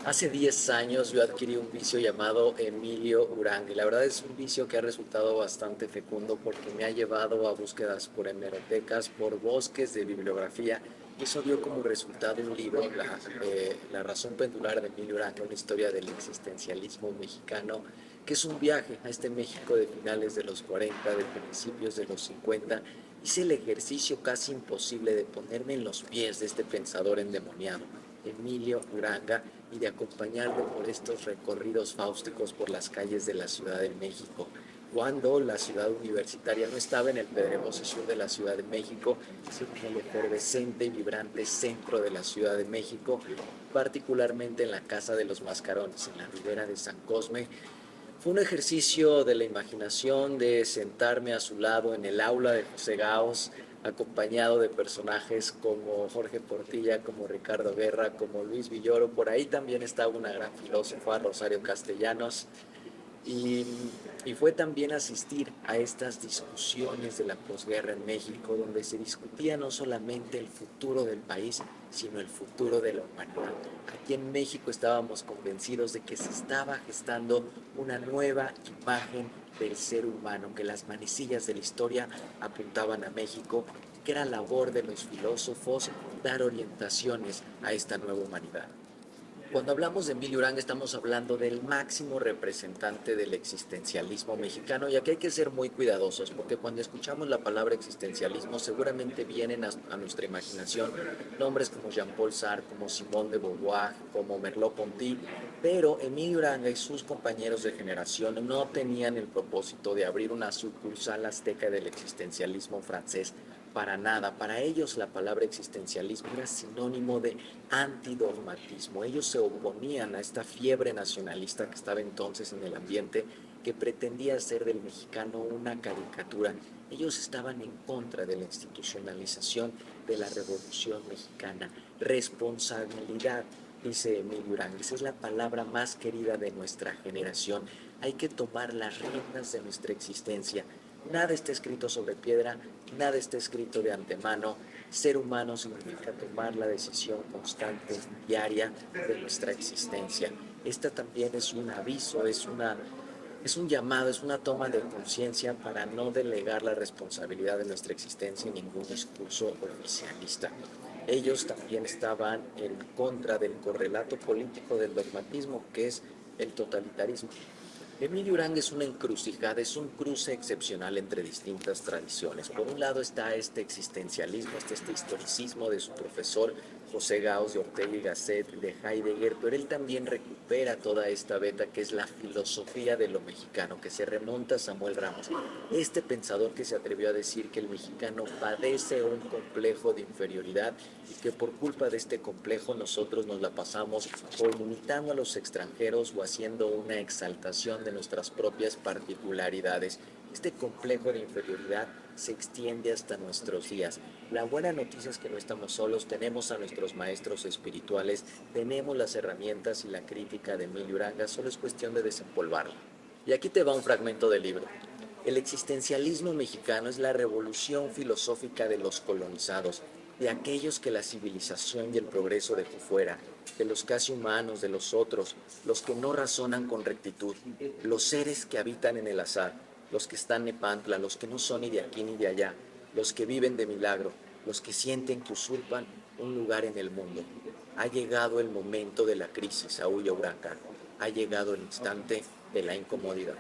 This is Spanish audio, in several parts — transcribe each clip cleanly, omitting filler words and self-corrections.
Hace 10 años yo adquirí un vicio llamado Emilio Uranga y la verdad es un vicio que ha resultado bastante fecundo porque me ha llevado a búsquedas por hemerotecas, por bosques de bibliografía y eso dio como resultado un libro, La razón pendular de Emilio Uranga, una historia del existencialismo mexicano, que es un viaje a este México de finales de los 40, de principios de los 50. Hice el ejercicio casi imposible de ponerme en los pies de este pensador endemoniado, Emilio Uranga, y de acompañarlo por estos recorridos fáusticos por las calles de la Ciudad de México, cuando la ciudad universitaria no estaba en el pedregoso sur de la Ciudad de México, sino en el efervescente y vibrante centro de la Ciudad de México, particularmente en la Casa de los Mascarones, en la ribera de San Cosme. Fue un ejercicio de la imaginación, de sentarme a su lado en el aula de José Gauss, acompañado de personajes como Jorge Portilla, como Ricardo Guerra, como Luis Villoro. Por ahí también estaba una gran filósofa, Rosario Castellanos. Y, y fue también asistir a estas discusiones de la posguerra en México, donde se discutía no solamente el futuro del país, sino el futuro de la humanidad. Aquí en México estábamos convencidos de que se estaba gestando una nueva imagen del ser humano, que las manecillas de la historia apuntaban a México, que era labor de los filósofos dar orientaciones a esta nueva humanidad. Cuando hablamos de Emilio Uranga estamos hablando del máximo representante del existencialismo mexicano, y aquí hay que ser muy cuidadosos porque cuando escuchamos la palabra existencialismo seguramente vienen a nuestra imaginación nombres como Jean-Paul Sartre, como Simone de Beauvoir, como Merleau-Ponty, pero Emilio Uranga y sus compañeros de generación no tenían el propósito de abrir una sucursal azteca del existencialismo francés. Para nada, para ellos la palabra existencialismo era sinónimo de antidogmatismo. Ellos se oponían a esta fiebre nacionalista que estaba entonces en el ambiente, que pretendía hacer del mexicano una caricatura. Ellos estaban en contra de la institucionalización de la Revolución Mexicana. Responsabilidad, dice Emilio Uranga, esa es la palabra más querida de nuestra generación. Hay que tomar las riendas de nuestra existencia. Nada está escrito sobre piedra, nada está escrito de antemano. Ser humano significa tomar la decisión constante, diaria, de nuestra existencia. Esta también es un aviso, es un llamado, es una toma de conciencia para no delegar la responsabilidad de nuestra existencia en ningún discurso oficialista. Ellos también estaban en contra del correlato político del dogmatismo, que es el totalitarismo. Emilio Uranga es una encrucijada, es un cruce excepcional entre distintas tradiciones. Por un lado está este existencialismo, este historicismo de su profesor José Gauss, de Ortega y Gasset, de Heidegger, pero él también recupera toda esta beta que es la filosofía de lo mexicano, que se remonta a Samuel Ramos. Este pensador que se atrevió a decir que el mexicano padece un complejo de inferioridad y que por culpa de este complejo nosotros nos la pasamos o imitando a los extranjeros o haciendo una exaltación de nuestras propias particularidades. Este complejo de inferioridad se extiende hasta nuestros días. La buena noticia es que no estamos solos, tenemos a nuestros maestros espirituales, tenemos las herramientas y la crítica de Emilio Uranga, solo es cuestión de desempolvarla. Y aquí te va un fragmento del libro. El existencialismo mexicano es la revolución filosófica de los colonizados, de aquellos que la civilización y el progreso dejó fuera, de los casi humanos, de los otros, los que no razonan con rectitud, los seres que habitan en el azar, los que están Nepantla, los que no son ni de aquí ni de allá, los que viven de milagro, los que sienten que usurpan un lugar en el mundo. Ha llegado el momento de la crisis, aúlla Uranga, ha llegado el instante de la incomodidad.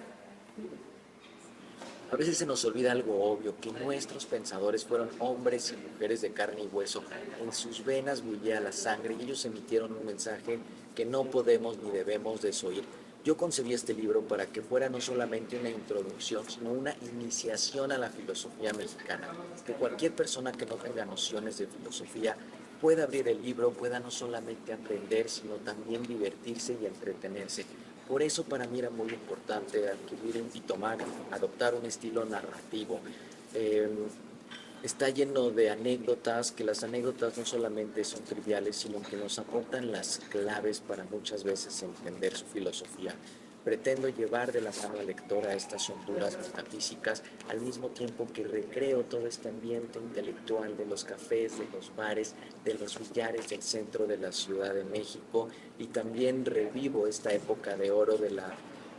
A veces se nos olvida algo obvio, que nuestros pensadores fueron hombres y mujeres de carne y hueso. En sus venas bullía la sangre y ellos emitieron un mensaje que no podemos ni debemos desoír. Yo concebí este libro para que fuera no solamente una introducción, sino una iniciación a la filosofía mexicana. Que cualquier persona que no tenga nociones de filosofía pueda abrir el libro, pueda no solamente aprender, sino también divertirse y entretenerse. Por eso para mí era muy importante adquirir y tomar, adoptar un estilo narrativo. Eh, Está lleno de anécdotas, que las anécdotas no solamente son triviales, sino que nos aportan las claves para muchas veces entender su filosofía. pretendo llevar de la mano al lector a estas honduras metafísicas, al mismo tiempo que recreo todo este ambiente intelectual de los cafés, de los bares, de los billares del centro de la Ciudad de México, y también revivo esta época de oro de la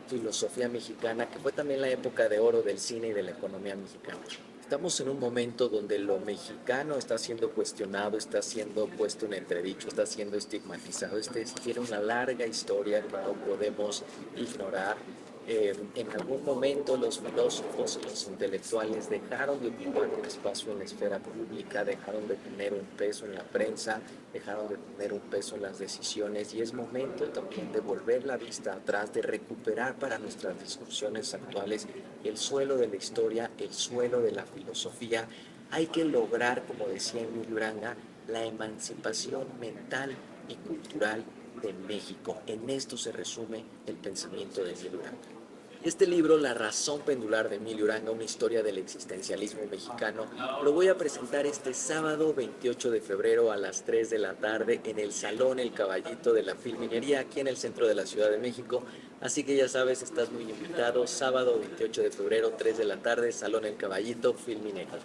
filosofía mexicana, que fue también la época de oro del cine y de la economía mexicana. Estamos en un momento donde lo mexicano está siendo cuestionado, está siendo puesto en entredicho, está siendo estigmatizado. Este tiene una larga historia que no podemos ignorar. En algún momento los filósofos y los intelectuales dejaron de ocupar un espacio en la esfera pública, dejaron de tener un peso en la prensa, dejaron de tener un peso en las decisiones, y es momento también de volver la vista atrás, de recuperar para nuestras discusiones actuales el suelo de la historia, el suelo de la filosofía. Hay que lograr, como decía Emilio Uranga, la emancipación mental y cultural de México. En esto se resume el pensamiento de Emilio Uranga. Este libro, La razón pendular de Emilio Uranga, una historia del existencialismo mexicano, lo voy a presentar este sábado 28 de febrero a las 3 de la tarde en el Salón El Caballito de la Filminería, aquí en el centro de la Ciudad de México. Así que ya sabes, estás muy invitado, sábado 28 de febrero, 3 de la tarde, Salón El Caballito, Filminería.